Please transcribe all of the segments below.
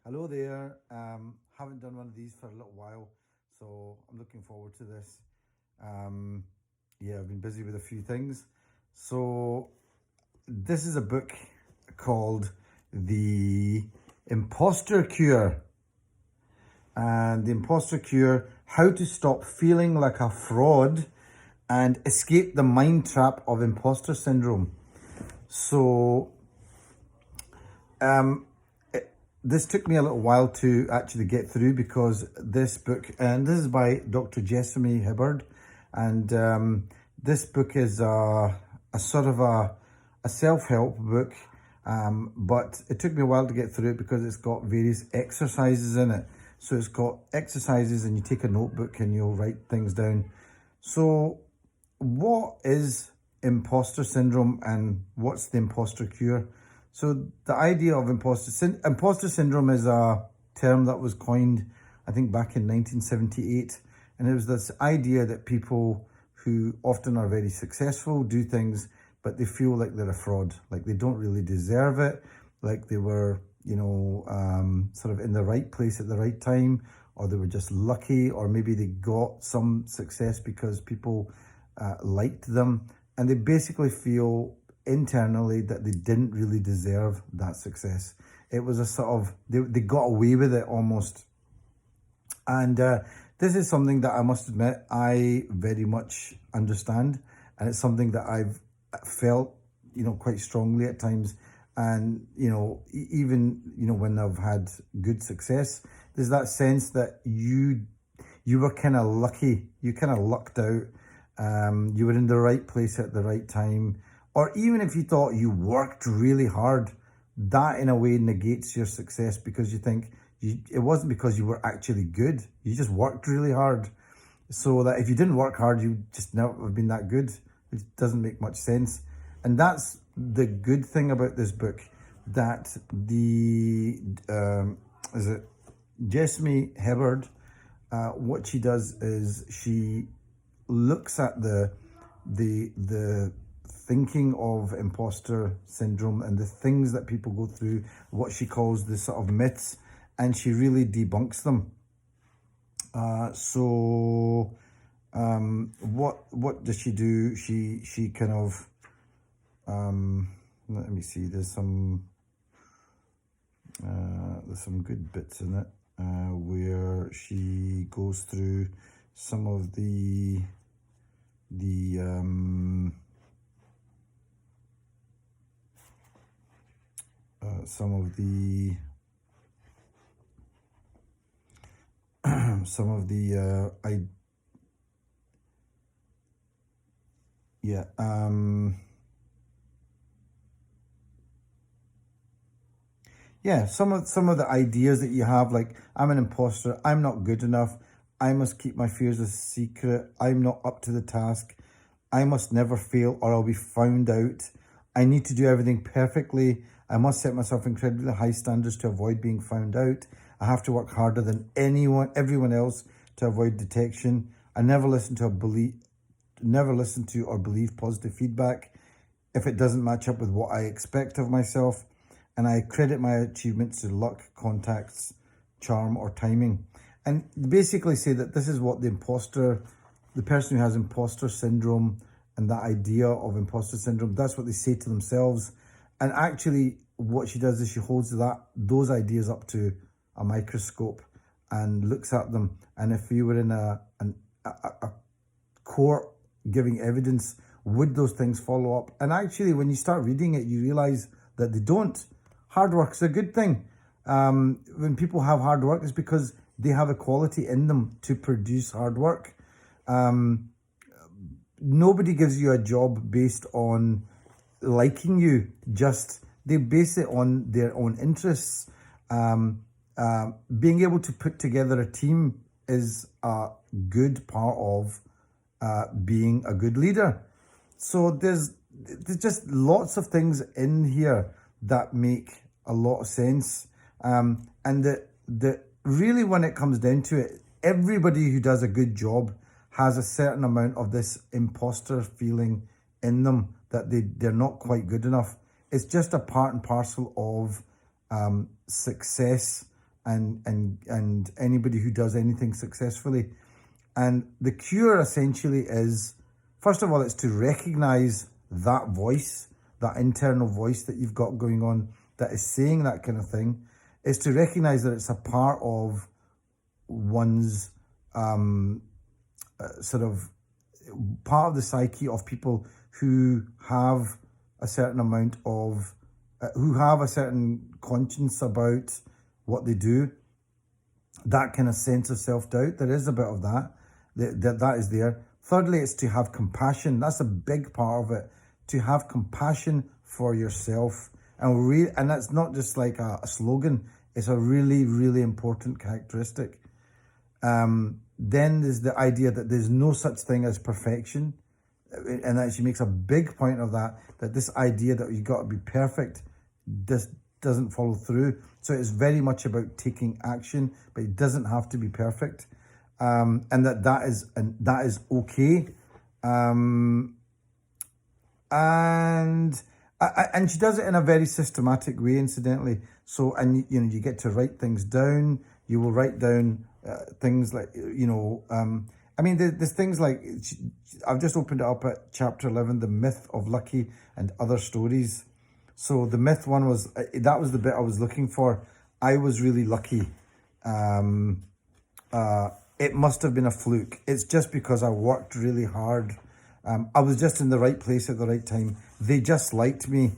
Hello there. Haven't done one of these for a little while, so I'm looking forward to this. Um, yeah, I've been busy with a few things. So, this is a book called The Imposter Cure. And The Imposter Cure: How to Stop Feeling Like a Fraud and Escape the Mind Trap of Imposter Syndrome. So, this took me a little while to actually get through because this book, and this is by Dr. Jessamy Hibberd, and this book is a sort of a self-help book, but it took me a while to get through it because it's got various exercises in it. So it's got exercises, and you take a notebook and you'll write things down. So what is imposter syndrome and what's the imposter cure? So the idea of imposter syndrome is a term that was coined, I think, back in 1978. And it was this idea that people who often are very successful do things, but they feel like they're a fraud, like they don't really deserve it, like they were, sort of in the right place at the right time, or they were just lucky, or maybe they got some success because people liked them. And they basically feel internally that they didn't really deserve that success. It was a sort of, they got away with it almost. And this is something that I must admit I very much understand, and it's something that I've felt, quite strongly at times. And even when I've had good success, there's that sense that you were kind of lucky, you kind of lucked out. You were in the right place at the right time. Or even if you thought you worked really hard, that in a way negates your success, because you think it wasn't because you were actually good. You just worked really hard. So that if you didn't work hard, you just never have been that good, which doesn't make much sense. And that's the good thing about this book, that Jessamy Hibberd, what she does is she looks at the thinking of imposter syndrome and the things that people go through, what she calls the sort of myths, and she really debunks them. What does she do? She kind of let me see. There's some good bits in it where she goes through some of the some of the ideas that you have, like, I'm an imposter, I'm not good enough, I must keep my fears a secret, I'm not up to the task, I must never fail or I'll be found out, I need to do everything perfectly, I must set myself incredibly high standards to avoid being found out, I have to work harder than everyone else to avoid detection, I never listen to or believe positive feedback if it doesn't match up with what I expect of myself, and I credit my achievements to luck, contacts, charm, or timing. And basically say that this is what the person who has imposter syndrome and that idea of imposter syndrome, that's what they say to themselves. And actually what she does is she holds those ideas up to a microscope and looks at them. And if you were in a court giving evidence, would those things follow up? And actually, when you start reading it, you realize that they don't. Hard work is a good thing. When people have hard work, it's because they have a quality in them to produce hard work. Nobody gives you a job based on liking you. Just they base it on their own interests. Being able to put together a team is a good part of being a good leader. So there's just lots of things in here that make a lot of sense. And that really, when it comes down to it, everybody who does a good job has a certain amount of this imposter feeling in them, that they're not quite good enough. It's just a part and parcel of success and anybody who does anything successfully. And the cure essentially is, first of all, it's to recognize that voice, that internal voice that you've got going on that is saying that kind of thing. Is to recognize that it's a part of one's sort of part of the psyche of people who have a certain amount of, who have a certain conscience about what they do. That kind of sense of self-doubt, there is a bit of that. That is there. Thirdly, it's to have compassion. That's a big part of it. To have compassion for yourself. And that's not just like a slogan. It's a really, really important characteristic. Then there's the idea that there's no such thing as perfection. And that she makes a big point of that this idea that you got to be perfect just doesn't follow through. So it's very much about taking action, but it doesn't have to be perfect. And that is okay. And she does it in a very systematic way, incidentally. So, and you get to write things down. You will write down things like, I mean, there's things like, I've just opened it up at chapter 11, the myth of lucky and other stories. So the myth one was, that was the bit I was looking for. I was really lucky. It must have been a fluke. It's just because I worked really hard. I was just in the right place at the right time. They just liked me.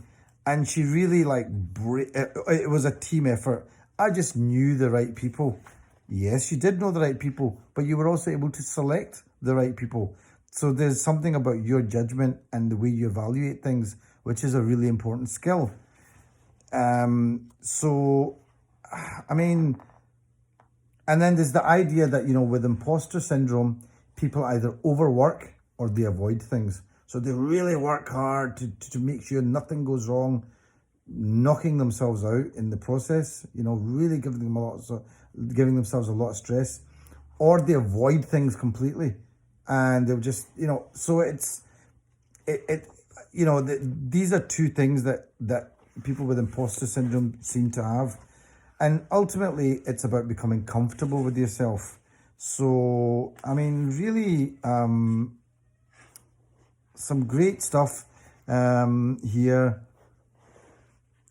And she really it was a team effort. I just knew the right people. Yes, you did know the right people, but you were also able to select the right people. So there's something about your judgment and the way you evaluate things, which is a really important skill. So, I mean, and then there's the idea that, with imposter syndrome, people either overwork or they avoid things. So they really work hard to make sure nothing goes wrong, knocking themselves out in the process, really giving themselves a lot of stress, or they avoid things completely. And they'll just, so these are two things that people with imposter syndrome seem to have. And ultimately, it's about becoming comfortable with yourself. So, I mean, really, some great stuff here.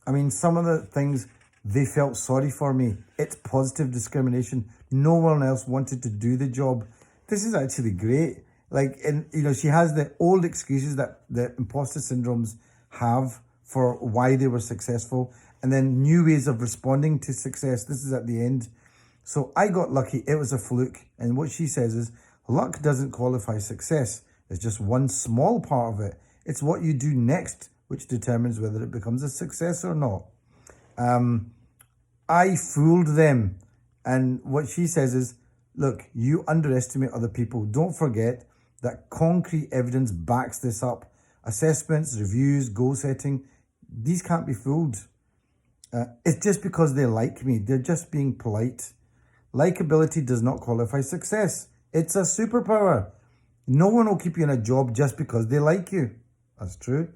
I mean, some of the things, they felt sorry for me. It's positive discrimination. No one else wanted to do the job. This is actually great. She has the old excuses that the imposter syndromes have for why they were successful, and then new ways of responding to success. This is at the end. So I got lucky. It was a fluke. And what she says is, luck doesn't qualify success. It's just one small part of it. It's what you do next which determines whether it becomes a success or not. I fooled them. And what she says is, look, you underestimate other people. Don't forget that concrete evidence backs this up. Assessments, reviews, goal setting, these can't be fooled. It's just because they like me. They're just being polite. Likability does not qualify success. It's a superpower. No one will keep you in a job just because they like you. That's true.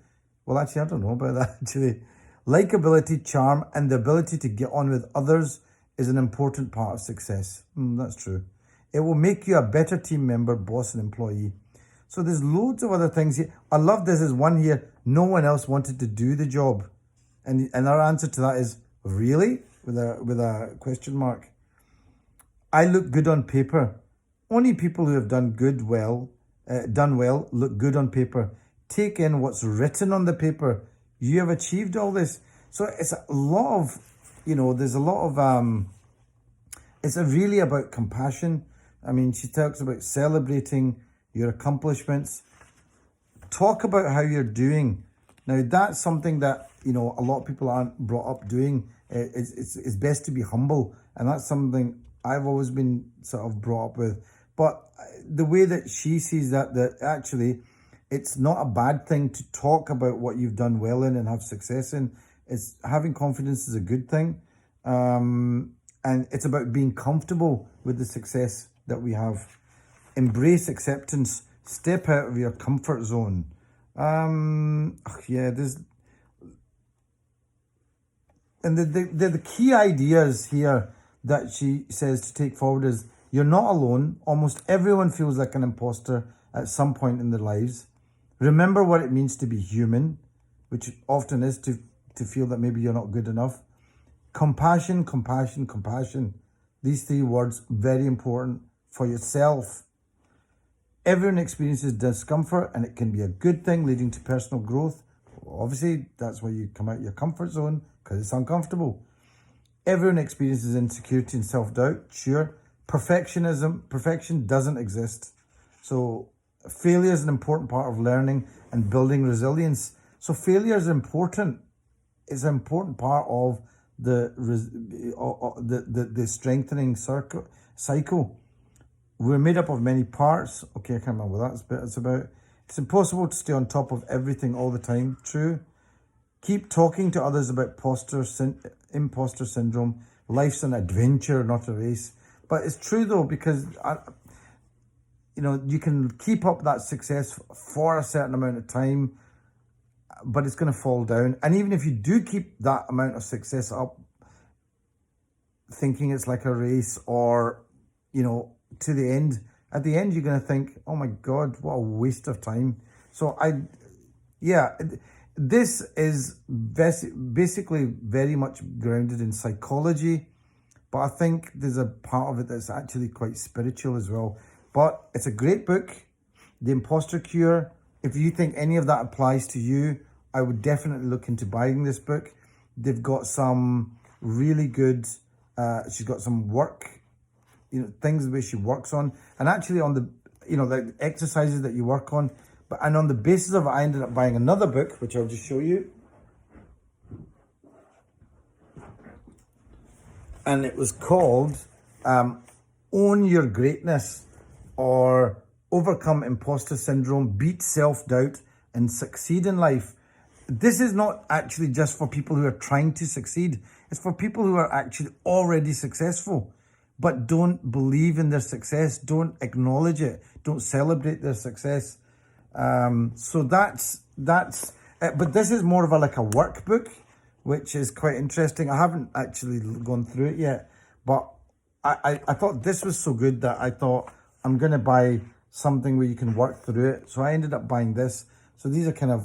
Well, actually, I don't know about that, actually. Likability, charm, and the ability to get on with others is an important part of success. That's true. It will make you a better team member, boss, and employee. So there's loads of other things here. I love this. There's one here. No one else wanted to do the job. And our answer to that is, really? With a question mark. I look good on paper. Only people who have done well look good on paper. Take in what's written on the paper. You have achieved all this. So it's a lot of, there's a lot of, it's really about compassion. I mean, she talks about celebrating your accomplishments. Talk about how you're doing. Now, that's something that, a lot of people aren't brought up doing. It's best to be humble. And that's something I've always been sort of brought up with. But the way that she sees that actually, it's not a bad thing to talk about what you've done well in and have success in. It's having confidence is a good thing. And it's about being comfortable with the success that we have. Embrace acceptance. Step out of your comfort zone. There's and the key ideas here that she says to take forward is you're not alone. Almost everyone feels like an imposter at some point in their lives. Remember what it means to be human, which often is to feel that maybe you're not good enough. Compassion, compassion, compassion. These three words, very important for yourself. Everyone experiences discomfort, and it can be a good thing leading to personal growth. Obviously, that's why you come out of your comfort zone, because it's uncomfortable. Everyone experiences insecurity and self-doubt, sure. Perfection doesn't exist. So failure is an important part of learning and building resilience. So failure is important. It's an important part of the strengthening cycle. We're made up of many parts. Okay, I can't remember what that's about. It's impossible to stay on top of everything all the time. True. Keep talking to others about imposter syndrome. Life's an adventure, not a race. But it's true though, because you can keep up that success for a certain amount of time, but it's going to fall down. And even if you do keep that amount of success up, thinking it's like a race or, to the end, at the end, you're going to think, oh my God, what a waste of time. So this is basically very much grounded in psychology, but I think there's a part of it that's actually quite spiritual as well. But it's a great book, The Imposter Cure. If you think any of that applies to you, I would definitely look into buying this book. They've got some really good, she's got some work, things where she works on, and actually on the exercises that you work on. And on the basis of it, I ended up buying another book, which I'll just show you. And it was called Own Your Greatness, or Overcome Imposter Syndrome, Beat Self-Doubt, and Succeed in Life. This is not actually just for people who are trying to succeed. It's for people who are actually already successful, but don't believe in their success, don't acknowledge it, don't celebrate their success. So that's but this is more of like a workbook, which is quite interesting. I haven't actually gone through it yet, but I thought this was so good that I thought I'm going to buy something where you can work through it. So I ended up buying this. So these are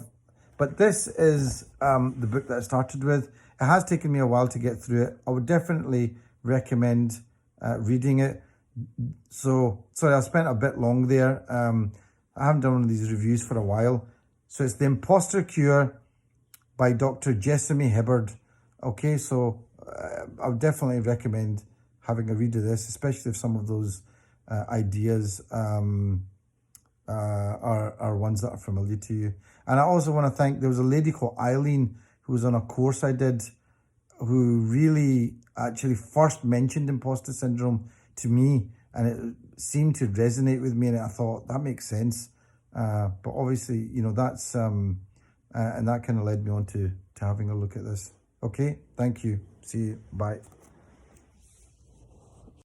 but this is the book that I started with. It has taken me a while to get through it. I would definitely recommend reading it. So, sorry, I spent a bit long there. I haven't done one of these reviews for a while. So it's The Imposter Cure by Dr. Jessamy Hibberd. Okay, so I would definitely recommend having a read of this, especially if some of those ideas are ones that are familiar to you. And I also want to thank, there was a lady called Eileen who was on a course I did, who really actually first mentioned imposter syndrome to me, and it seemed to resonate with me, and I thought that makes sense. But obviously, that's and that kind of led me on to having a look at this. Okay, thank you. See you. Bye.